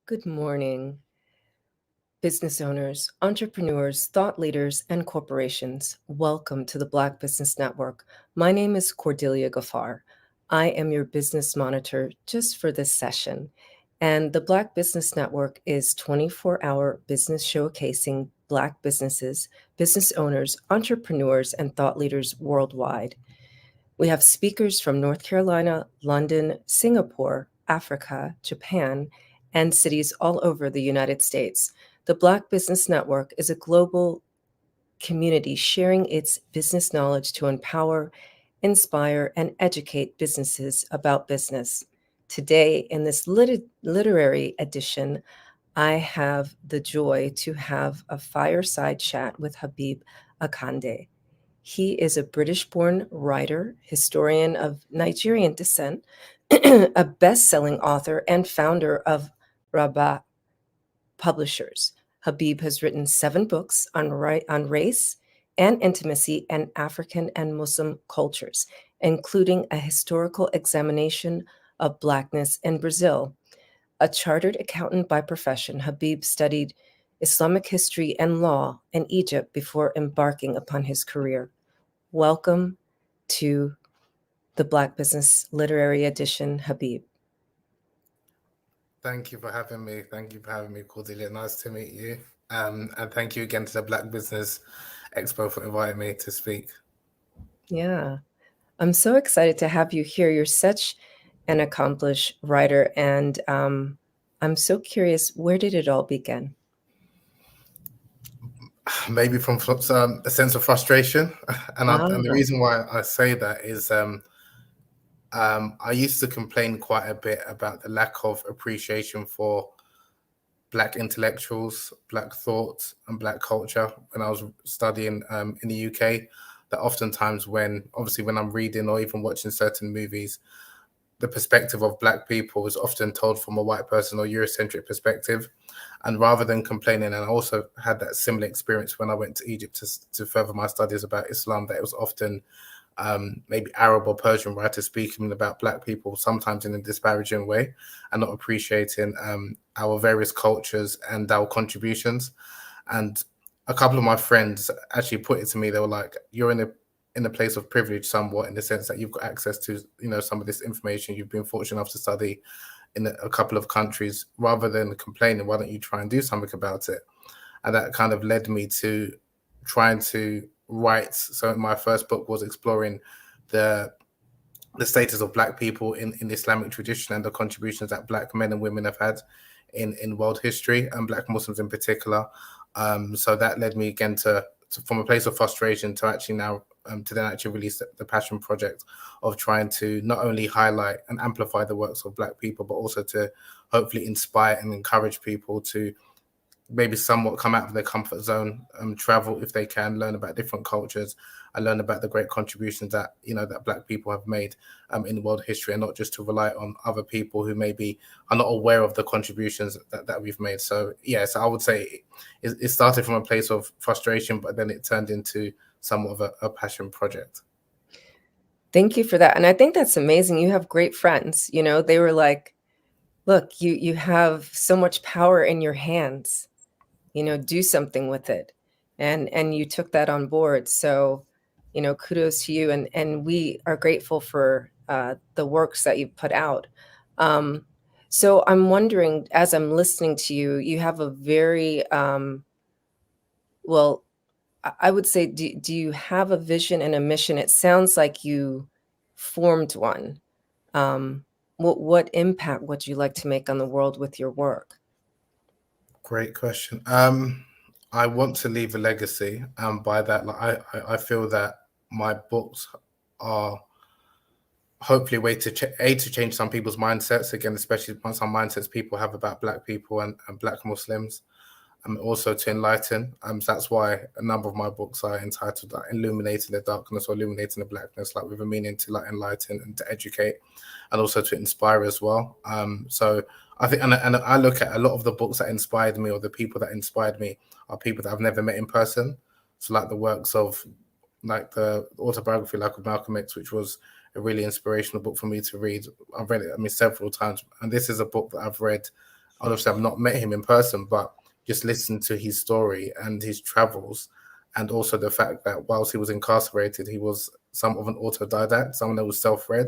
Good morning, business owners, entrepreneurs, thought leaders, and corporations. Welcome to the Black Business Network. My name is Cordelia Gaffar. I am your business monitor just for this session. And the Black Business Network is 24-hour business showcasing Black businesses, business owners, entrepreneurs, and thought leaders worldwide. We have speakers from North Carolina, London, Singapore, Africa, Japan, and cities all over the United States. The Black Business Network is a global community sharing its business knowledge to empower, inspire, and educate businesses about business. Today, in this literary edition, I have the joy to have a fireside chat with Habeeb Akande. He is a British-born writer, historian of Nigerian descent, a best-selling author, and founder of Rabaah Publishers. Habeeb has written 7 books on race and intimacy and African and Muslim cultures, including a historical examination of Blackness in Brazil. A chartered accountant by profession, Habeeb studied Islamic history and law in Egypt before embarking upon his career. Welcome to the Black Business Literary Edition, Habeeb. Thank you for having me. Thank you for having me, Cordelia. Nice to meet you. And thank you again to the Black Business Expo for inviting me to speak. Yeah, I'm so excited to have you here. You're such an accomplished writer, and I'm so curious, where did it all begin? Maybe from a sense of frustration. And the Ah, reason why I say that is I used to complain quite a bit about the lack of appreciation for Black intellectuals, Black thought, and Black culture when I was studying in the UK. That oftentimes when I'm reading or even watching certain movies, the perspective of Black people is often told from a white person or Eurocentric perspective. And rather than complaining, and I also had that similar experience when I went to Egypt to further my studies about Islam, that it was often maybe Arab or Persian writers speaking about Black people, sometimes in a disparaging way, and not appreciating our various cultures and our contributions. And a couple of my friends actually put it to me. They were like, "You're in a place of privilege somewhat, in the sense that you've got access to, some of this information. You've been fortunate enough to study in a couple of countries. Rather than complaining, why don't you try and do something about it?" And that kind of led me to trying to write. So my first book was exploring the status of Black people in the Islamic tradition and the contributions that Black men and women have had in world history, and Black Muslims in particular. So that led me again to from a place of frustration to actually now to then actually release the passion project of trying to not only highlight and amplify the works of Black people, but also to hopefully inspire and encourage people to maybe somewhat come out of their comfort zone, travel if they can, learn about different cultures, and learn about the great contributions that that Black people have made in world history, and not just to rely on other people who maybe are not aware of the contributions that we've made. So yes, I would say it started from a place of frustration, but then it turned into somewhat of a passion project. thank you for that. And I think that's amazing. You have great friends. They were like, look, you have so much power in your hands. Do something with it. And you took that on board. So, kudos to you. And we are grateful for the works that you've put out. So I'm wondering, as I'm listening to you, you have a very, well, I would say, do you have a vision and a mission? It sounds like you formed one. What impact would you like to make on the world with your work? Great question. I want to leave a legacy, and by that, like, I feel that my books are hopefully a way to to change some people's mindsets, again, especially some mindsets people have about Black people and Black Muslims, and also to enlighten. So that's why a number of my books are entitled like Illuminating the Darkness or Illuminating the Blackness, like with a meaning to like enlighten and to educate, and also to inspire as well. So I think, and I look at a lot of the books that inspired me, or the people that inspired me, are people that I've never met in person. So like the works of, like the autobiography, like of Malcolm X, which was a really inspirational book for me to read. I've read it, several times, and this is a book that I've read Obviously, I've not met him in person, but just listened to his story and his travels, and also the fact that whilst he was incarcerated, he was somewhat of an autodidact, someone that was self-read,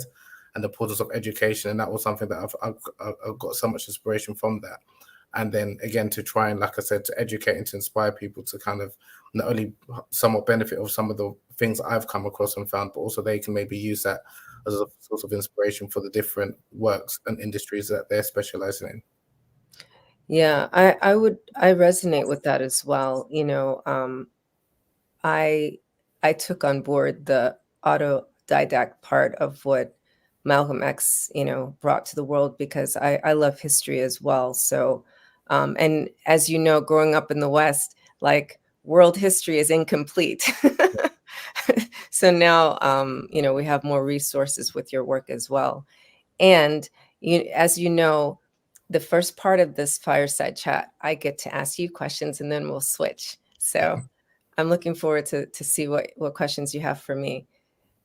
and the importance of education. And that was something that I've got so much inspiration from that. And then again, to try and, like I said, to educate and to inspire people to kind of not only somewhat benefit of some of the things I've come across and found, but also they can maybe use that as a source of inspiration for the different works and industries that they're specializing in. Yeah, I resonate with that as well. I I took on board the autodidact part of what Malcolm X, brought to the world because I love history as well. So, and as you know, growing up in the West, like world history is incomplete. So now, we have more resources with your work as well. And as you know, the first part of this fireside chat, I get to ask you questions and then we'll switch. So I'm looking forward to see what questions you have for me.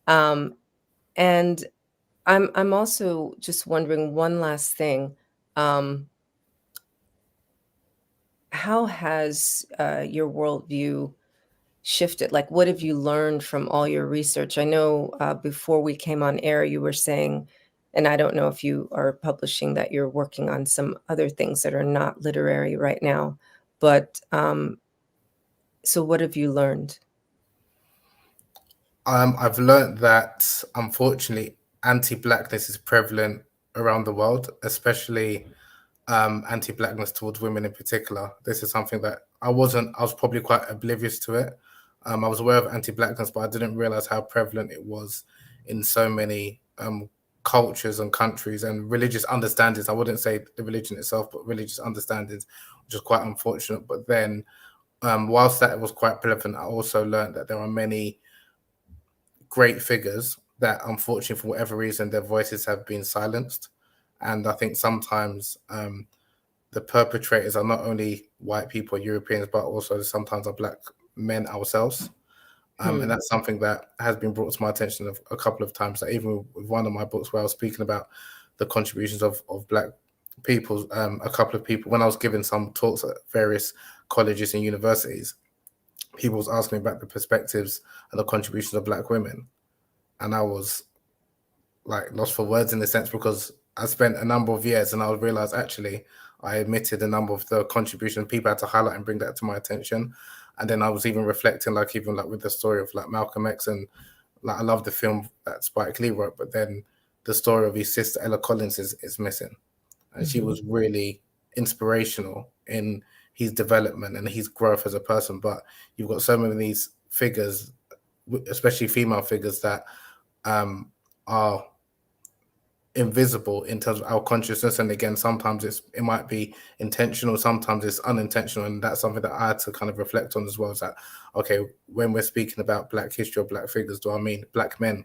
And I'm also just wondering one last thing. How has your worldview shifted? Like, what have you learned from all your research? I know before we came on air, you were saying, and I don't know if you are publishing, that you're working on some other things that are not literary right now. But so what have you learned? I've learned that unfortunately anti-blackness is prevalent around the world, especially anti-blackness towards women in particular. This is something that I was probably quite oblivious to it. I was aware of anti-blackness, but I didn't realize how prevalent it was in so many cultures and countries and religious understandings. I wouldn't say the religion itself, but religious understandings, which is quite unfortunate. But then, whilst that was quite prevalent, I also learned that there are many great figures that, unfortunately, for whatever reason, their voices have been silenced. And I think sometimes the perpetrators are not only white people, Europeans, but also sometimes are black men ourselves. And that's something that has been brought to my attention a couple of times. That even with one of my books where I was speaking about the contributions of black people, a couple of people, when I was giving some talks at various colleges and universities, people was asking me about the perspectives and the contributions of black women. And I was like lost for words in a sense, because I spent a number of years and I realized actually I omitted a number of the contributions people had to highlight and bring that to my attention. And then I was even reflecting, like even like with the story of like Malcolm X, and like I love the film that Spike Lee wrote, but then the story of his sister Ella Collins is missing. And she was really inspirational in his development and his growth as a person. But you've got so many of these figures, especially female figures, that are invisible in terms of our consciousness. And again, sometimes it might be intentional, sometimes it's unintentional. And that's something that I had to kind of reflect on as well, is that, okay, when we're speaking about black history or black figures, do I mean black men?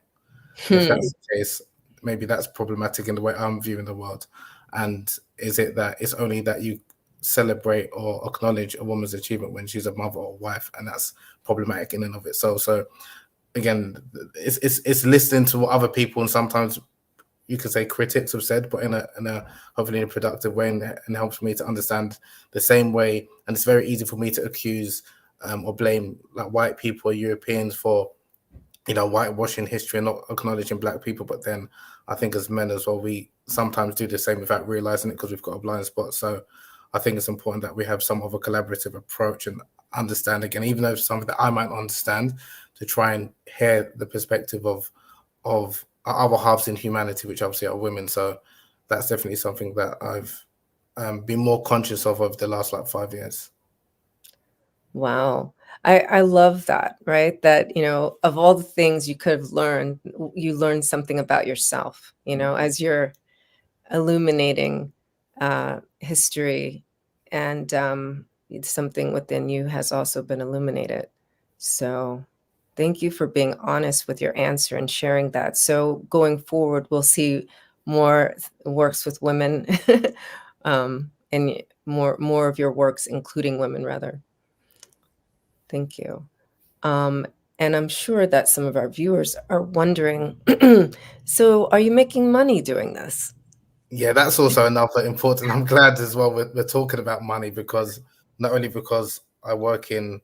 And if that's the case, maybe that's problematic in the way I'm viewing the world. And is it that it's only that you celebrate or acknowledge a woman's achievement when she's a mother or wife, and that's problematic in and of itself? So again, it's listening to what other people, and sometimes you could say critics, have said, but in a hopefully in a productive way, and helps me to understand the same way. And it's very easy for me to accuse or blame like white people or Europeans for whitewashing history and not acknowledging black people. But then I think as men as well, we sometimes do the same without realizing it because we've got a blind spot. So I think it's important that we have some of a collaborative approach and understand, again, even though it's something that I might not understand, to try and hear the perspective of other halves in humanity, which obviously are women. So that's definitely something that I've been more conscious of over the last like 5 years. Wow. I love that, right? That, of all the things you could have learned, you learned something about yourself, as you're illuminating history, and something within you has also been illuminated. So thank you for being honest with your answer and sharing that. So going forward, we'll see more works with women, and more of your works, including women, rather. Thank you. And I'm sure that some of our viewers are wondering, so are you making money doing this? Yeah, that's also another important. I'm glad as well we're talking about money, because not only because I work in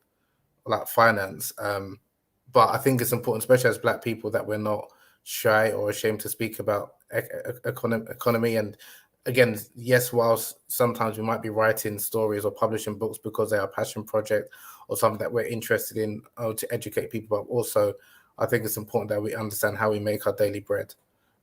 like finance, but I think it's important, especially as Black people, that we're not shy or ashamed to speak about economy. And again, yes, whilst sometimes we might be writing stories or publishing books because they are a passion project or something that we're interested in, to educate people, but also I think it's important that we understand how we make our daily bread,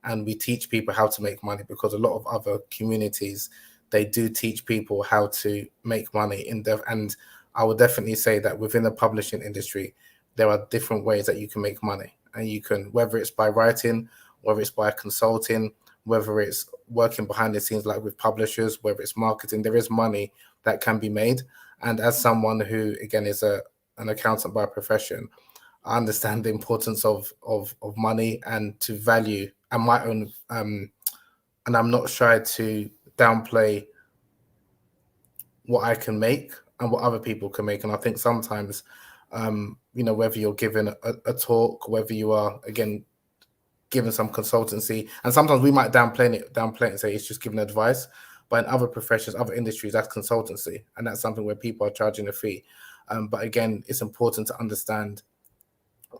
and we teach people how to make money, because a lot of other communities, they do teach people how to make money in the, and I would definitely say that within the publishing industry, there are different ways that you can make money. And you can, whether it's by writing, whether it's by consulting, whether it's working behind the scenes like with publishers, whether it's marketing, there is money that can be made. And as someone who, again, is an accountant by profession, I understand the importance of money and to value and my own, and I'm not shy to downplay what I can make and what other people can make. And I think sometimes, whether you're giving a talk, whether you are, again, given some consultancy, and sometimes we might downplay it and say it's just giving advice. But in other professions, other industries, that's consultancy. And that's something where people are charging a fee. But again, it's important to understand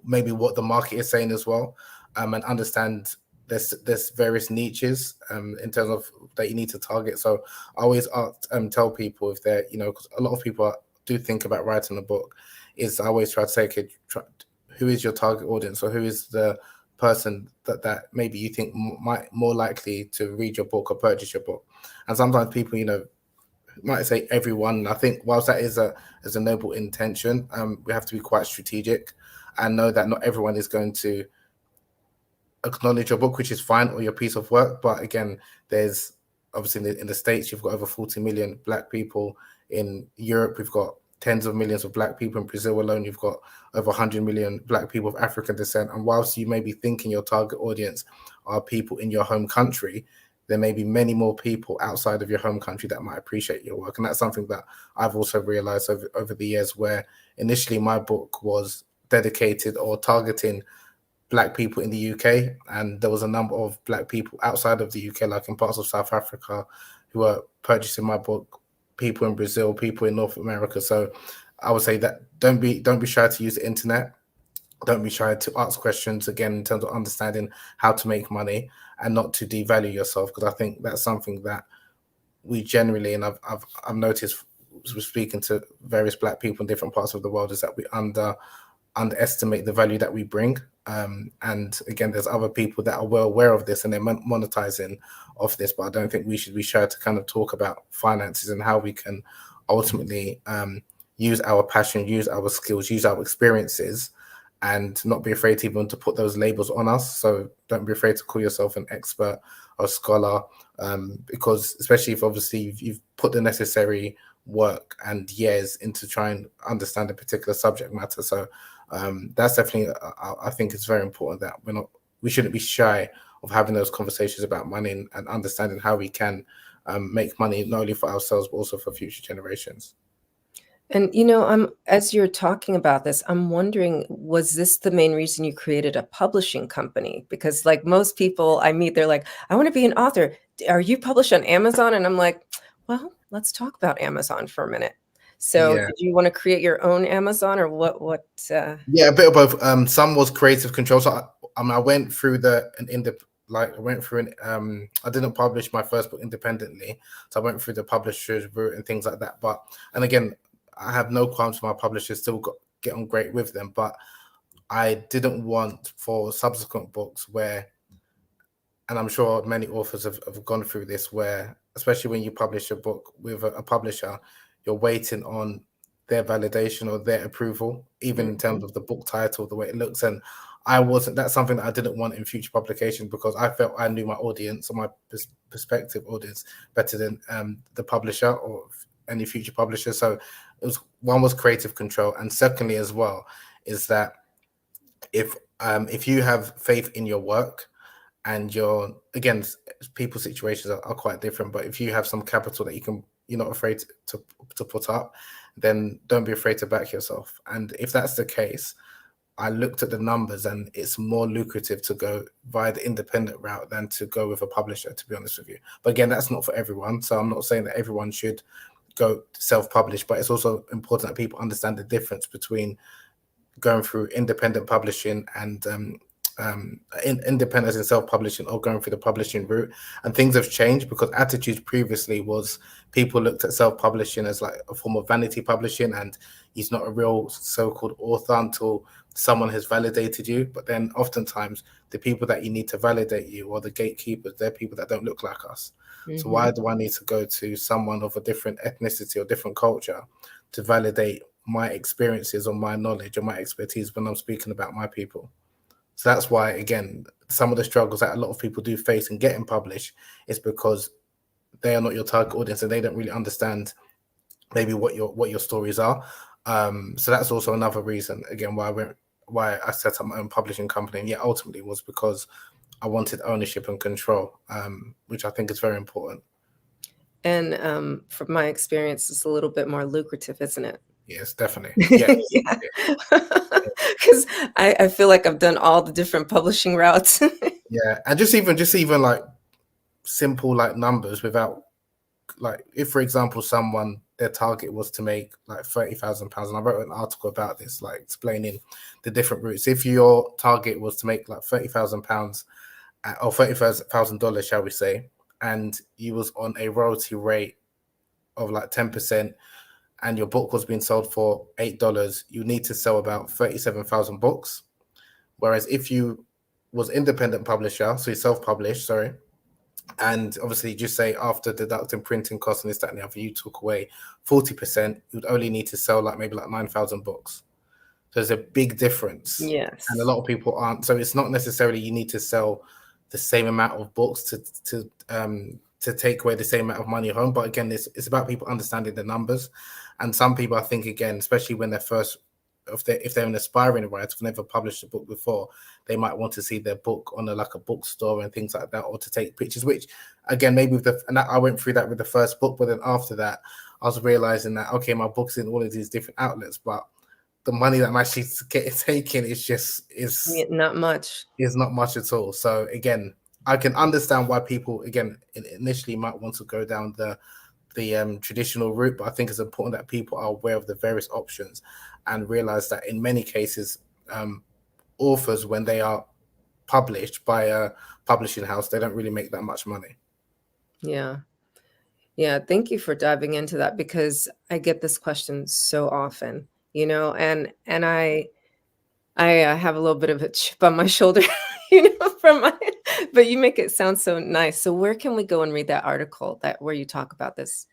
maybe what the market is saying as well, and understand there's various niches in terms of that you need to target. So I always tell people, if they're, because a lot of people do think about writing a book, is I always try to say, okay, who is your target audience, or who is the person that maybe you think might more likely to read your book or purchase your book. And sometimes people, might say everyone. I think whilst that is a noble intention, we have to be quite strategic and know that not everyone is going to acknowledge your book, which is fine, or your piece of work. But again, there's obviously in the States, you've got over 40 million Black people. In Europe, we've got tens of millions of Black people. In Brazil alone, you've got over 100 million Black people of African descent. And whilst you may be thinking your target audience are people in your home country, there may be many more people outside of your home country that might appreciate your work. And that's something that I've also realized over the years, where initially my book was dedicated or targeting Black people in the UK, and there was a number of Black people outside of the UK, like in parts of South Africa, who were purchasing my book, people in Brazil, people in North America. So I would say that don't be shy to use the internet. Don't be shy to ask questions, again, in terms of understanding how to make money, and not to devalue yourself, because I think that's something that we generally, and I've noticed with speaking to various Black people in different parts of the world, is that we underestimate the value that we bring. And again, there's other people that are well aware of this and they're monetizing off this, but I don't think we should be shy to kind of talk about finances and how we can ultimately use our passion, use our skills, use our experiences, and not be afraid even to put those labels on us. So don't be afraid to call yourself an expert or scholar, because especially if obviously you've put the necessary work and years into trying to understand a particular subject matter. So that's definitely, I think it's very important that we shouldn't be shy of having those conversations about money, and understanding how we can make money, not only for ourselves, but also for future generations. And as you're talking about this, I'm wondering, was this the main reason you created a publishing company? Because like most people I meet, they're like, I want to be an author. Are you published on Amazon? And I'm like, well, let's talk about Amazon for a minute. So Yeah. did you want to create your own Amazon, or what? Yeah, a bit of both. Some was creative control. So I went through I didn't publish my first book independently, so I went through the publisher's route and things like that. But, and again, I have no qualms for my publishers, still get on great with them. But I didn't want for subsequent books where, and I'm sure many authors have gone through this, where especially when you publish a book with a publisher, you're waiting on their validation or their approval, even in terms of the book title, the way it looks. And that's something that I didn't want in future publications, because I felt I knew my audience, or my prospective audience, better than the publisher or any future publisher. So one was creative control, and secondly as well is that if you have faith in your work, and again, people's situations are quite different, but if you have some capital that you're not afraid to put up, then don't be afraid to back yourself. And if that's the case, I looked at the numbers, and it's more lucrative to go via the independent route than to go with a publisher, to be honest with you. But again, that's not for everyone. So I'm not saying that everyone should go self-publish, but it's also important that people understand the difference between going through independent publishing and independence in self-publishing, or going through the publishing route. And things have changed, because attitudes previously was people looked at self-publishing as like a form of vanity publishing, and he's not a real so-called author until someone has validated you. But then oftentimes the people that you need to validate you, or the gatekeepers, they're people that don't look like us. So why do I need to go to someone of a different ethnicity or different culture to validate my experiences or my knowledge or my expertise when I'm speaking about my people? So that's why, again, some of the struggles that a lot of people do face in getting published is because they are not your target audience, and they don't really understand maybe what your stories are. So that's also another reason, again, why I set up my own publishing company. And ultimately was because I wanted ownership and control, which I think is very important. And from my experience, it's a little bit more lucrative, isn't it? Yes, definitely. Yeah. Yeah. Because I feel like I've done all the different publishing routes. Yeah. And just even like simple like numbers, without like, if for example someone, their target was to make like £30,000, and I wrote an article about this, like explaining the different routes. If your target was to make like £30,000 or $30,000, shall we say, and you was on a royalty rate of like 10%, and your book was being sold for $8, you need to sell about 37,000 books. Whereas if you was independent publisher, so you self-published, sorry, and obviously just say after deducting printing costs and this, that, and the other, you took away 40%, you'd only need to sell like maybe like 9,000 books. So there's a big difference. Yes. And a lot of people aren't. So it's not necessarily you need to sell the same amount of books to take away the same amount of money home. But again, it's about people understanding the numbers. And some people, I think, again, especially when they're first, if they're an aspiring writer, if they've never published a book before, they might want to see their book on like a bookstore and things like that, or to take pictures, which again, maybe I went through that with the first book, but then after that, I was realizing that, okay, my book's in all of these different outlets, but the money that I'm actually getting taken is not much. Is not much at all. So again, I can understand why people, again, initially might want to go down the traditional route, but I think it's important that people are aware of the various options and realize that in many cases, authors, when they are published by a publishing house, they don't really make that much money. Yeah. Yeah. Thank you for diving into that, because I get this question so often, and I have a little bit of a chip on my shoulder, but you make it sound so nice. So where can we go and read that article where you talk about this?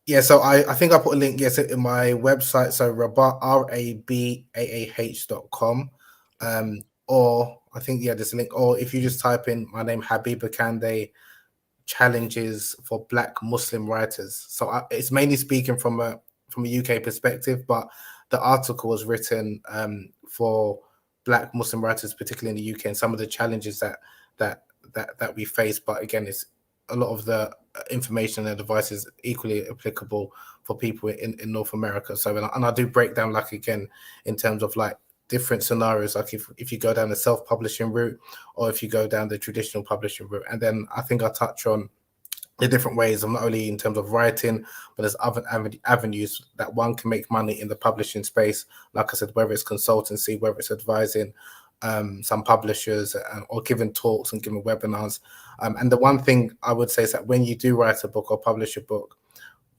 Yeah, so I think I put a link, yes, in my website. So Rabaah, RABAH.com. Or I think, yeah, there's a link. Or if you just type in my name, Habeeb Akande, challenges for Black Muslim writers. So it's mainly speaking from a UK perspective, but the article was written for Black Muslim writers, particularly in the UK, and some of the challenges that we face. But again, it's a lot of the information and advice is equally applicable for people in North America. So, and I do break down, like, again, in terms of like different scenarios, like if you go down the self-publishing route, or if you go down the traditional publishing route. And then I think I touch on the different ways of, not only in terms of writing, but there's other avenues that one can make money in the publishing space. Like I said, whether it's consultancy, whether it's advising some publishers, or giving talks and giving webinars. And the one thing I would say is that when you do write a book or publish a book,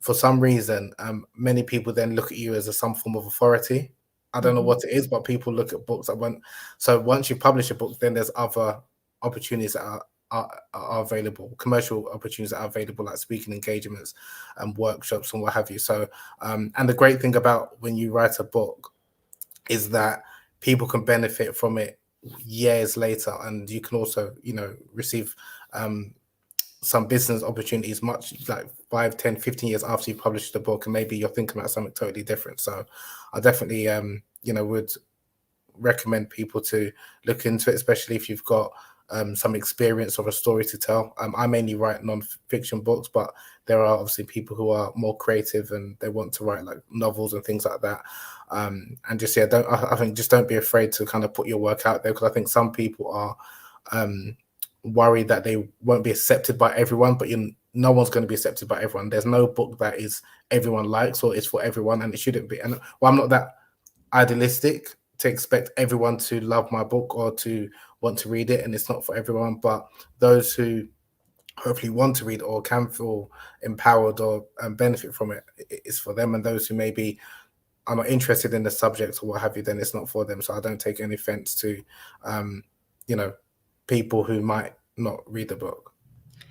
for some reason, many people then look at you as some form of authority. I don't know what it is, but people look at books so once you publish a book, then there's other opportunities that are available, commercial opportunities that are available, like speaking engagements and workshops and what have you. So, and the great thing about when you write a book is that people can benefit from it years later, and you can also, receive some business opportunities much like 5, 10, 15 years after you published the book, and maybe you're thinking about something totally different. So I definitely would recommend people to look into it, especially if you've got some experience or a story to tell. I mainly write non-fiction books, but there are obviously people who are more creative and they want to write like novels and things like that. And just I think just don't be afraid to kind of put your work out there, because I think some people are worried that they won't be accepted by everyone, but no one's going to be accepted by everyone. There's no book that is everyone likes or is for everyone, and it shouldn't be. And well, I'm not that idealistic to expect everyone to love my book or to want to read it, and it's not for everyone. But those who hopefully want to read or can feel empowered or benefit from it, it's for them. And those who maybe are not interested in the subject or what have you, then it's not for them. So I don't take any offense to you know, people who might not read the book,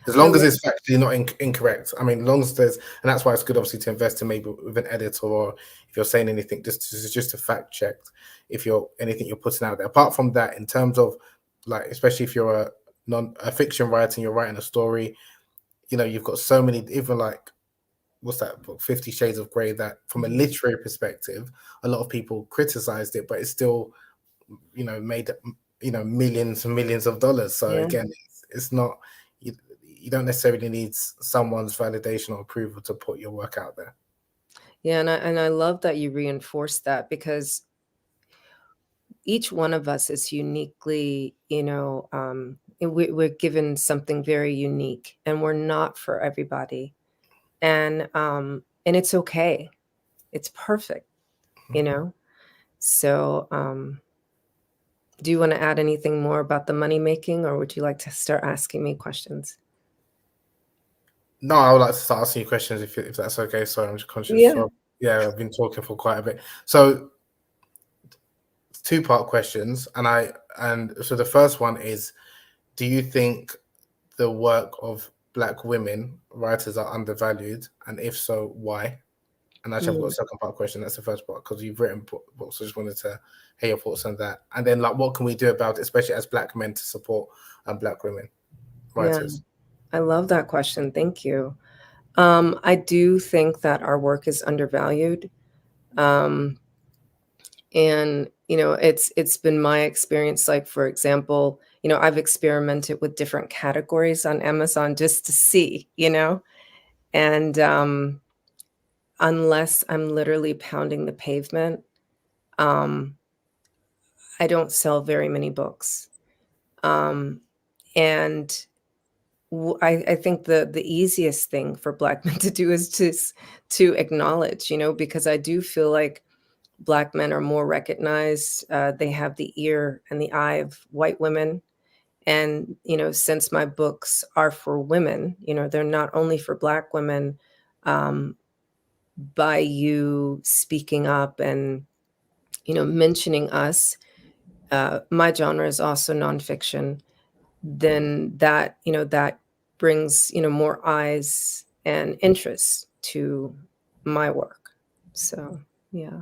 as long as it's actually not incorrect. I mean, as long as there's, and that's why it's good obviously to invest in maybe with an editor, or if you're saying anything, just to fact check if you're anything you're putting out there. Apart from that, in terms of like, especially if you're a fiction writer and you're writing a story, you know, you've got so many, even like, what's that book, 50 Shades of Grey, that from a literary perspective, a lot of people criticized it, but it's still, you know, made, you know, millions and millions of dollars. So again, it's not, you don't necessarily need someone's validation or approval to put your work out there. Yeah, and I love that you reinforce that, because each one of us is uniquely, you know, we're given something very unique, and we're not for everybody, and it's okay, it's perfect, you know. So, do you want to add anything more about the money making, or would you like to start asking me questions? No, I would like to start asking you questions if that's okay. Sorry, I'm just conscious. Yeah. Yeah, I've been talking for quite a bit. So, two-part questions, and so the first one is, do you think the work of Black women writers are undervalued, and if so, why? And actually, I've got a second part question. That's the first part, because you've written books. So I just wanted to hear your thoughts on that. And then, like, what can we do about it, especially as Black men, to support Black women writers? Yeah, I love that question. Thank you. I do think that our work is undervalued. And, you know, it's been my experience, like, for example, you know, I've experimented with different categories on Amazon just to see, you know, and unless I'm literally pounding the pavement, um, I don't sell very many books. Um, and I think the easiest thing for Black men to do is to acknowledge, you know, because I do feel like Black men are more recognized. They have the ear and the eye of white women. And, you know, since my books are for women, you know, they're not only for Black women, um, by you speaking up and, you know, mentioning us, my genre is also nonfiction, then that, you know, that brings, you know, more eyes and interest to my work. So, yeah.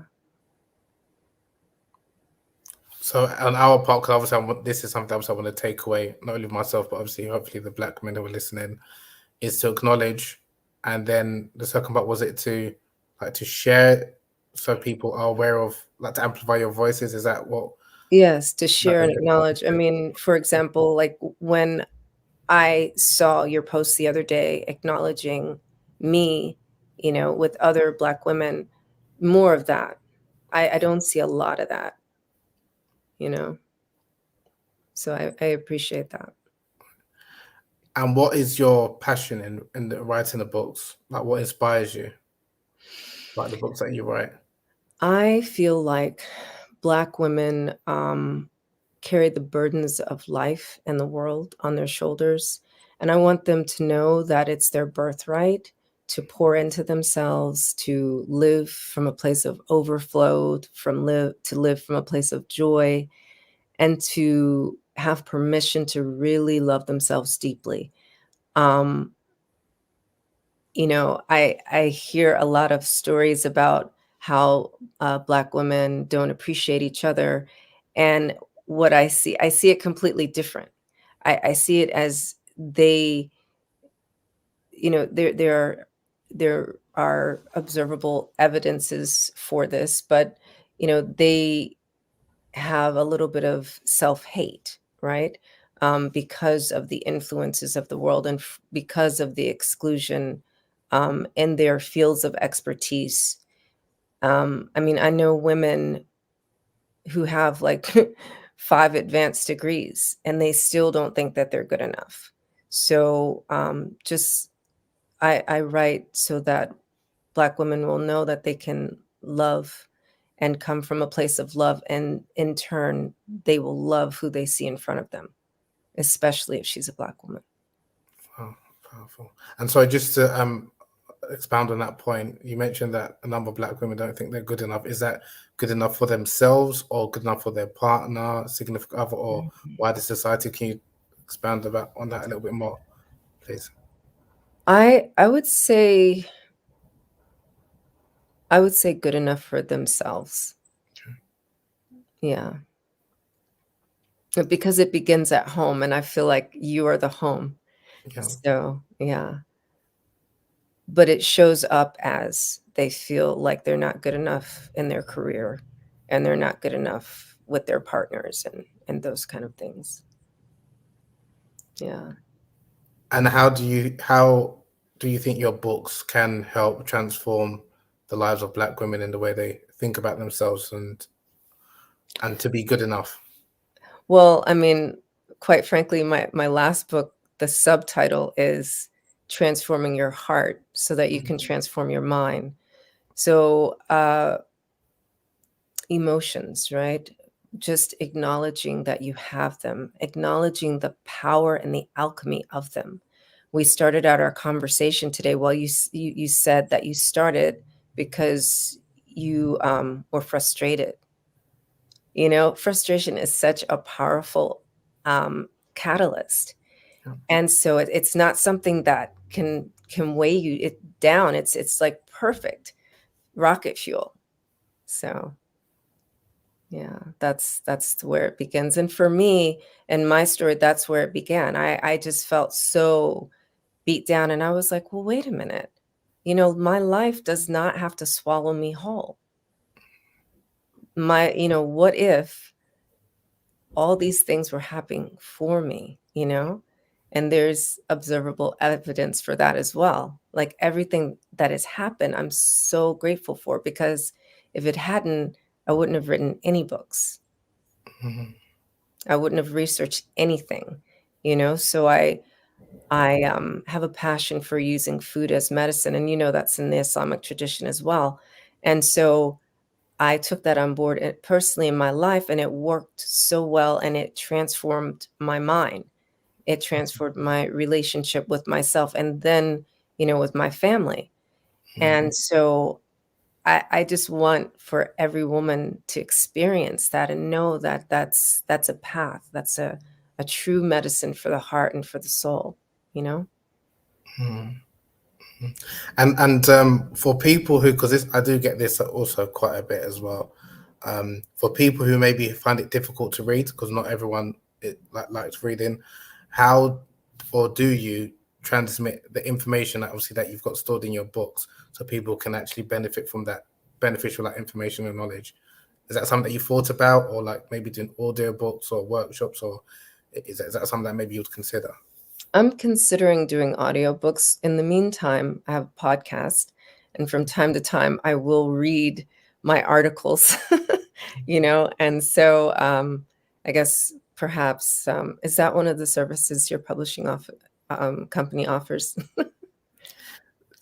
So on our part, because obviously this is something else I want to take away, not only myself, but obviously, hopefully, the Black men who are listening, is to acknowledge, and then the second part was it to like to share, so people are aware of, like, to amplify your voices. Is that what? Yes, to share and acknowledge. I mean, for example, like when I saw your post the other day acknowledging me, you know, with other Black women, more of that. I don't see a lot of that, you know. So I appreciate that. And what is your passion in the writing the books? Like, what inspires you? Like the books that you write? I feel like Black women carry the burdens of life and the world on their shoulders. And I want them to know that it's their birthright to pour into themselves, to live from a place of overflow, to live from a place of joy, and to have permission to really love themselves deeply. Um, you know, I hear a lot of stories about how Black women don't appreciate each other, and what I see it completely different. I see it as they, you know, there are observable evidences for this, but you know, they have a little bit of self-hate, right? because of the influences of the world and because of the exclusion in their fields of expertise. I mean, I know women who have like 5 advanced degrees and they still don't think that they're good enough. So I write so that Black women will know that they can love and come from a place of love, and in turn, they will love who they see in front of them, especially if she's a Black woman. Oh, powerful. And so just to expound on that point, you mentioned that a number of Black women don't think they're good enough. Is that good enough for themselves or good enough for their partner, significant other, or wider society? Can you expand on that a little bit more, please? I would say good enough for themselves. Okay. Yeah. Because it begins at home, and I feel like you are the home. Yeah. So, yeah. But it shows up as they feel like they're not good enough in their career, and they're not good enough with their partners and those kind of things. Yeah. And how do you think your books can help transform the lives of Black women in the way they think about themselves and to be good enough? Well, I mean, quite frankly, my last book, the subtitle is Transforming Your Heart so that you can transform your mind. So, emotions, right? Just acknowledging that you have them, acknowledging the power and the alchemy of them. We started out our conversation today. Well, you said that you started because you were frustrated. You know, frustration is such a powerful catalyst, Yeah. and so it's not something that can weigh you down. It's like perfect rocket fuel. So yeah, that's where it begins. And for me and my story, that's where it began. I just felt so beat down, and I was like, well, wait a minute. You know, my life does not have to swallow me whole. What if all these things were happening for me, you know? And there's observable evidence for that as well. Like everything that has happened, I'm so grateful for, because if it hadn't, I wouldn't have written any books. Mm-hmm. I wouldn't have researched anything, you know? So I have a passion for using food as medicine, and that's in the Islamic tradition as well. And so I took that on board personally in my life, and it worked so well, and it transformed my mind. It transformed my relationship with myself, and then, with my family. And so I just want for every woman to experience that and know that that's a path. That's a true medicine for the heart and for the soul, you know? And for people who, because I do get this also quite a bit as well, for people who maybe find it difficult to read, because not everyone likes reading, how or do you transmit the information that obviously that you've got stored in your books so people can actually benefit from that beneficial information and knowledge? Is that something that you thought about, or like maybe doing audio books or workshops, or is that something that maybe you'd consider? I'm considering doing audiobooks. In the meantime, I have a podcast, and from time to time, I will read my articles, and so I guess perhaps is that one of the services your publishing company offers?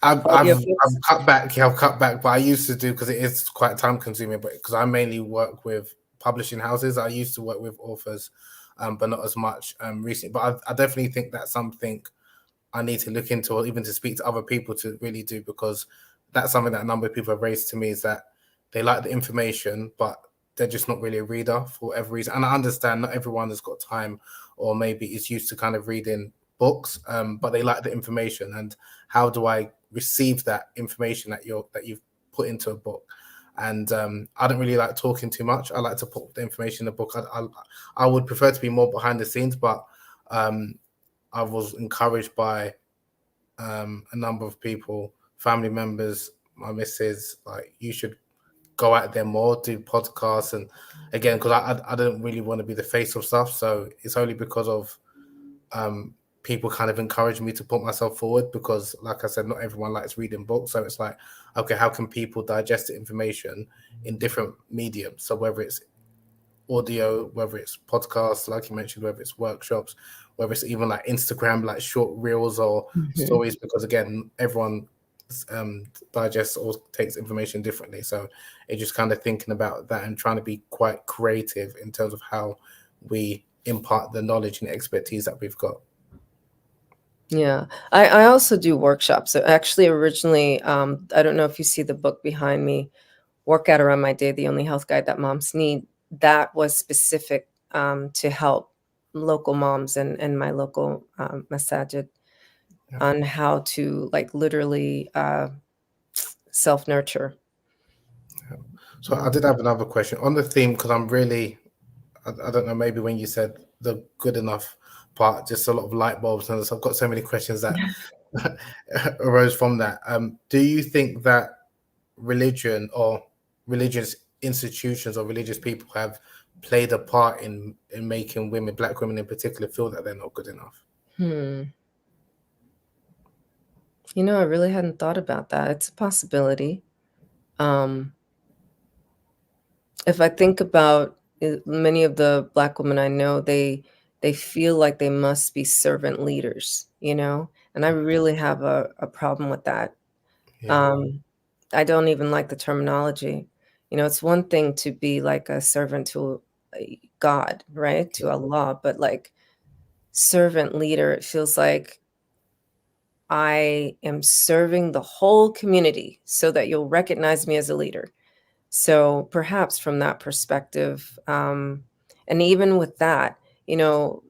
I've Audiobooks? cut back. Yeah, I've cut back, but I used to do, because it is quite time consuming. But because I mainly work with publishing houses, I used to work with authors, but not as much recently. But I definitely think that's something I need to look into, or even to speak to other people to really do, because that's something that a number of people have raised to me, is that they like the information, but they're just not really a reader for whatever reason. And I understand not everyone has got time, or maybe is used to kind of reading books, but they like the information. And how do I receive that information that you've put into a book? And I don't really like talking too much. I like to put the information in the book. I would prefer to be more behind the scenes, but I was encouraged by a number of people, family members, my missus, like, you should go out there more, do podcasts. And again, because I don't really want to be the face of stuff. So it's only because of people kind of encourage me to put myself forward because, like I said, not everyone likes reading books. So it's like, okay, how can people digest the information in different mediums? So whether it's audio, whether it's podcasts, like you mentioned, whether it's workshops, whether it's even like Instagram, like short reels or stories, because again, everyone digests or takes information differently. So it's just kind of thinking about that and trying to be quite creative in terms of how we impart the knowledge and expertise that we've got. Yeah, I also do workshops. So actually, originally, I don't know if you see the book behind me, Workout Around My Day, the only health guide that moms need. That was specific to help local moms and my local masajid on how to like literally self-nurture. So I did have another question on the theme because I'm really, I don't know, maybe when you said the good enough part, just a lot of light bulbs, and so I've got so many questions that arose from that. Do you think that religion or religious institutions or religious people have played a part in making women, Black women in particular, feel that they're not good enough? You know, I really hadn't thought about that. It's a possibility. If I think about many of the Black women I know, they feel like they must be servant leaders, you know, and I really have a problem with that. Yeah, I don't even like the terminology. You know, it's one thing to be like a servant to God, right? To Allah, but like servant leader, it feels like I am serving the whole community so that you'll recognize me as a leader. So perhaps from that perspective, and even with that, you know,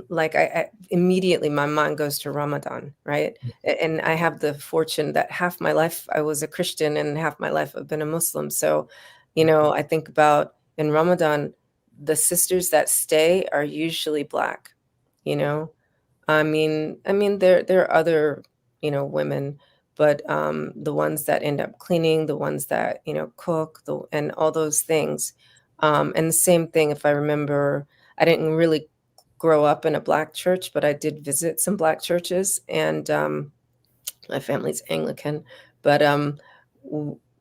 like I immediately my mind goes to Ramadan, right? And I have the fortune that half my life I was a Christian and half my life I've been a Muslim. So, you know, I think about in Ramadan, the sisters that stay are usually Black, you know. I mean, there are other, you know, women, but the ones that end up cleaning, the ones that, you know, cook, and all those things. And the same thing, if I remember, I didn't really grow up in a Black church, but I did visit some Black churches, and my family's Anglican. But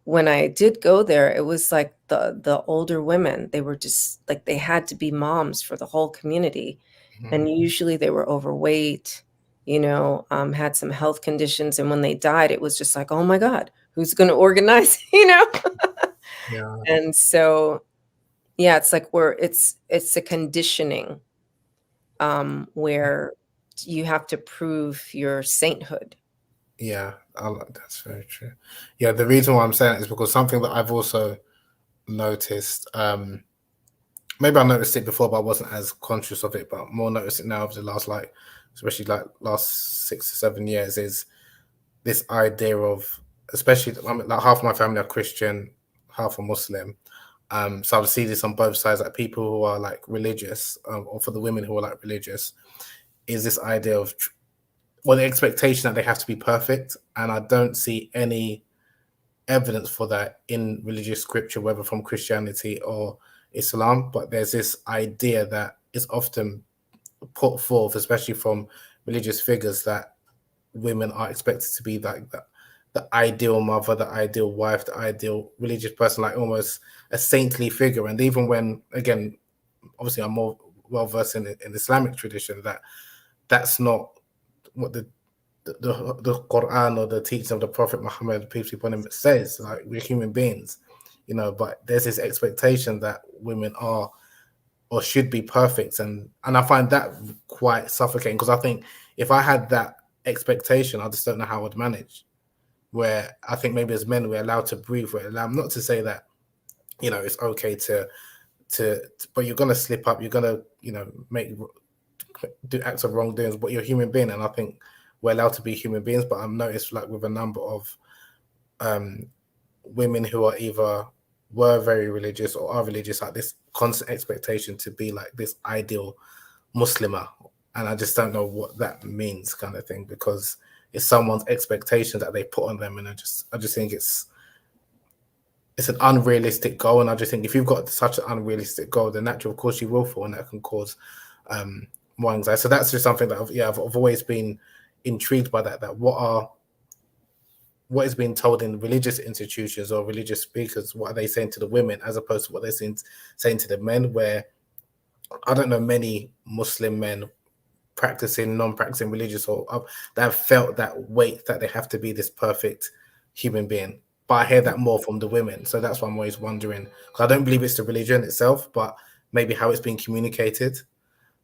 when I did go there, it was like the older women. They were just like they had to be moms for the whole community, and usually they were overweight. You know, had some health conditions, and when they died, it was just like, oh my God, who's going to organize? You know, yeah, and so yeah, it's like it's a conditioning where you have to prove your sainthood. yeah. That's very true. Yeah, the reason why I'm saying it is because something that I've also noticed. Maybe I noticed it before, but I wasn't as conscious of it. But more notice it now over the last, like, especially like last 6 to 7 years, is this idea of, especially, I mean, like half my family are Christian, half are Muslim. So I see this on both sides, like people who are like religious, or for the women who are like religious, is this idea of, well, the expectation that they have to be perfect, and I don't see any evidence for that in religious scripture, whether from Christianity or Islam. But there's this idea that is often put forth, especially from religious figures, that women are expected to be like the ideal mother, the ideal wife, the ideal religious person, like almost a saintly figure. And even when, again, obviously I'm more well versed in Islamic tradition, that's not what the Quran or the teaching of the Prophet Muhammad, peace be upon him, says. Like, we're human beings, you know, but there's this expectation that women are or should be perfect, and I find that quite suffocating, because I think if I had that expectation, I just don't know how I'd manage. Where I think maybe as men we're allowed to breathe, we're allowed, not to say that, you know, it's okay but you're gonna slip up, you're gonna, you know, do acts of wrongdoings, but you're a human being, and I think we're allowed to be human beings. But I've noticed, like, with a number of women who are either were very religious or are religious, like this constant expectation to be like this ideal Muslimah, and I just don't know what that means, kind of thing, because it's someone's expectations that they put on them, and I just think it's an unrealistic goal. And I just think if you've got such an unrealistic goal, then naturally, of course, you will fall, and that can cause more anxiety. So that's just something that I've always been intrigued by, that what is being told in religious institutions or religious speakers, what are they saying to the women as opposed to what they're saying to the men, where I don't know many Muslim men practicing, non-practicing religious or that have felt that weight that they have to be this perfect human being. But I hear that more from the women. So that's why I'm always wondering, because I don't believe it's the religion itself, but maybe how it's being communicated.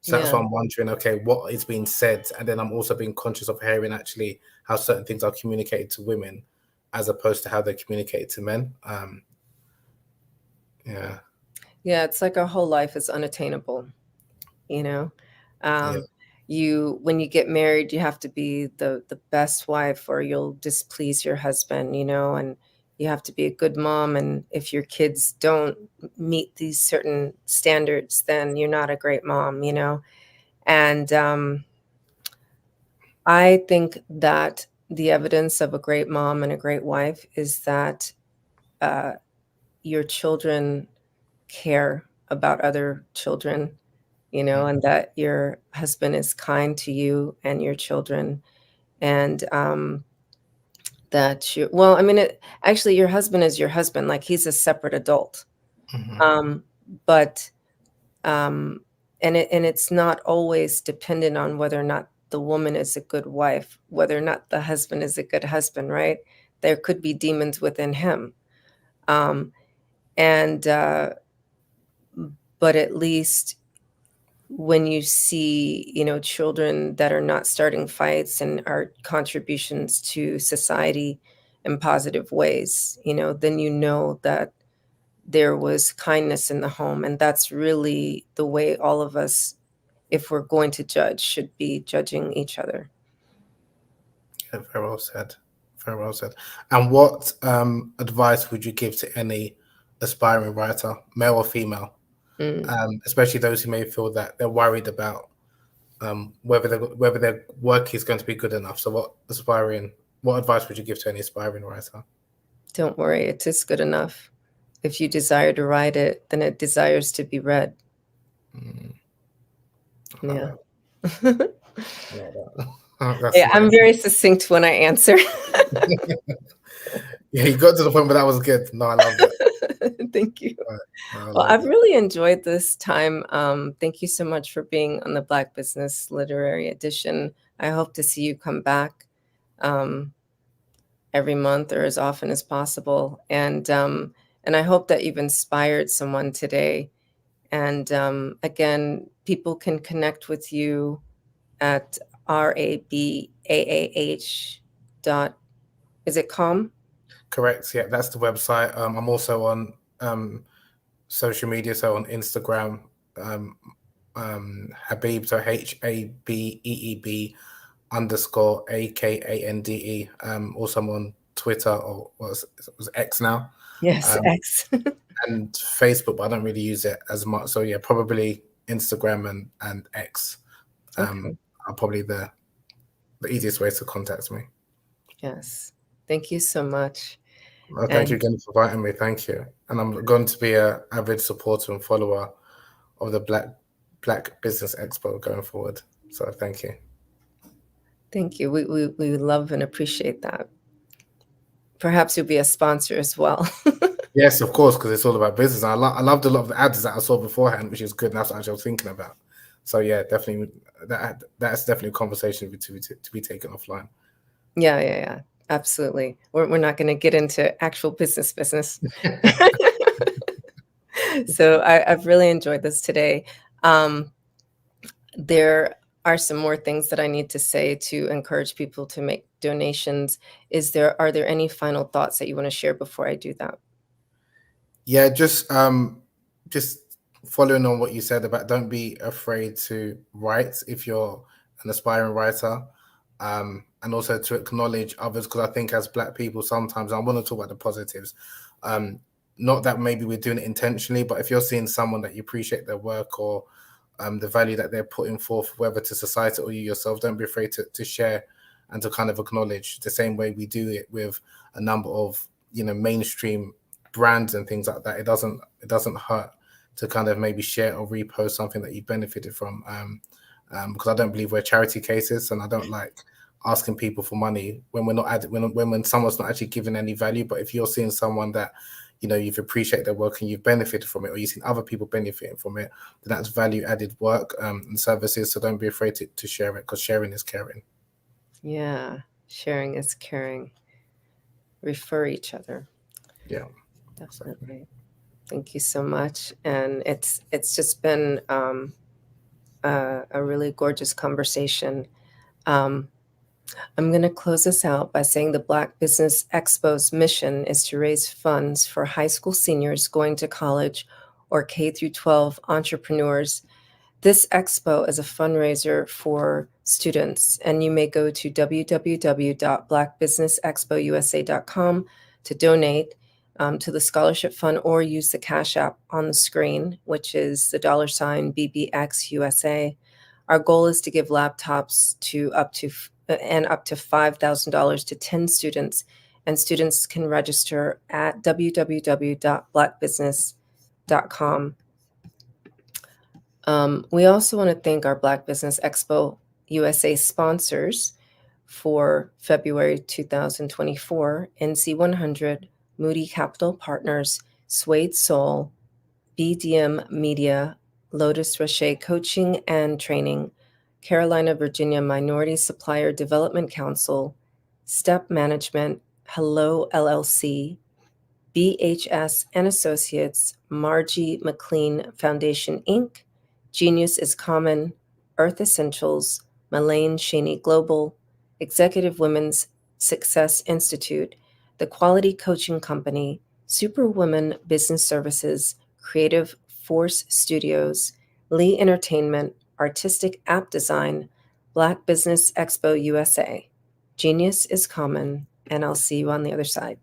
So that's Yeah. why I'm wondering, okay, what is being said? And then I'm also being conscious of hearing actually how certain things are communicated to women as opposed to how they're communicated to men. Yeah. Yeah, it's like our whole life is unattainable, you know? Yeah. When you get married, you have to be the best wife or you'll displease your husband, and you have to be a good mom. And if your kids don't meet these certain standards, then you're not a great mom. And I think that the evidence of a great mom and a great wife is that uh, your children care about other children, and that your husband is kind to you and your children, and that well, I mean, actually, your husband is your husband, like he's a separate adult, Mhm. um, but um, and it's not always dependent on whether or not the woman is a good wife, whether or not the husband is a good husband, right? There could be demons within him, um, and but at least when you see, children that are not starting fights and are contributions to society in positive ways, then that there was kindness in the home. And that's really the way all of us, if we're going to judge, should be judging each other. Yeah, very well said. Very well said. And what advice would you give to any aspiring writer, male or female, Mm. especially those who may feel that they're worried about whether their work is going to be good enough? So, what advice would you give to any aspiring writer? Don't worry, it is good enough. If you desire to write it, then it desires to be read. Mm, I Yeah. like that. I like that. That's Yeah, I'm nice. very succinct when I answer. Yeah, you got to the point, but that was good. No, I love that. Thank you. I Well, love I've that. really enjoyed this time. Thank you so much for being on the Black Business Literary Edition. I hope to see you come back um, every month or as often as possible. And I hope that you've inspired someone today. And again, people can connect with you at rabaah dot, is it com? Correct. Yeah, that's the website. I'm also on social media, so on Instagram, Habeeb, so HABEEB_AKANDE. Also, I'm on Twitter, or it was X now, Yes, um, X. and Facebook, but I don't really use it as much. So yeah, probably Instagram and X Okay. are probably the easiest ways to contact me. Yes. Thank you so much. Well, thank you And again for inviting me. Thank you, and I'm going to be a avid supporter and follower of the Black Business Expo going forward. So thank you. thank you. We love and appreciate that. Perhaps you'll be a sponsor as well. Yes, of course, because it's all about business. I loved a lot of the ads that I saw beforehand, which is good. And that's what I was thinking about. So yeah, definitely that's definitely a conversation to be taken offline. Yeah, yeah, yeah. Absolutely. We're not going to get into actual business. So I've really enjoyed this today. Um, there are some more things that I need to say to encourage people to make donations. Are there any final thoughts that you want to share before I do that? Yeah, just following on what you said about, don't be afraid to write if you're an aspiring writer, and also to acknowledge others, because I think as Black people sometimes, I want to talk about the positives, um, not that maybe we're doing it intentionally, but if you're seeing someone that you appreciate their work, or the value that they're putting forth, whether to society or you yourself, don't be afraid to share and to kind of acknowledge, the same way we do it with a number of mainstream brands and things like that. It doesn't hurt to kind of maybe share or repost something that you benefited from. because I don't believe we're charity cases, and I don't like asking people for money when we're not when someone's not actually giving any value. But if you're seeing someone that you've appreciated their work and you've benefited from it, or you've seen other people benefiting from it, then that's value added work and services. So don't be afraid to share it, because sharing is caring. Yeah, sharing is caring. Refer each other. Yeah, definitely. Thank you so much. And it's just been a really gorgeous conversation. I'm going to close this out by saying the Black Business Expo's mission is to raise funds for high school seniors going to college or K through 12 entrepreneurs. This expo is a fundraiser for students, and you may go to www.blackbusinessexpousa.com to donate to the scholarship fund, or use the Cash App on the screen, which is the $BBXUSA. Our goal is to give laptops to up to $5,000 to 10 students, and students can register at www.blackbusiness.com. We also want to thank our Black Business Expo USA sponsors for February 2024: NC100, Moody Capital Partners, Suede Soul, BDM Media, Lotus Rocher Coaching and Training, Carolina, Virginia Minority Supplier Development Council, Step Management, Hello LLC, BHS and Associates, Margie McLean Foundation, Inc., Genius is Common, Earth Essentials, Malane Cheney Global, Executive Women's Success Institute, The Quality Coaching Company, Superwoman Business Services, Creative Force Studios, Lee Entertainment, Artistic App Design, Black Business Expo USA. Genius is Common, and I'll see you on the other side.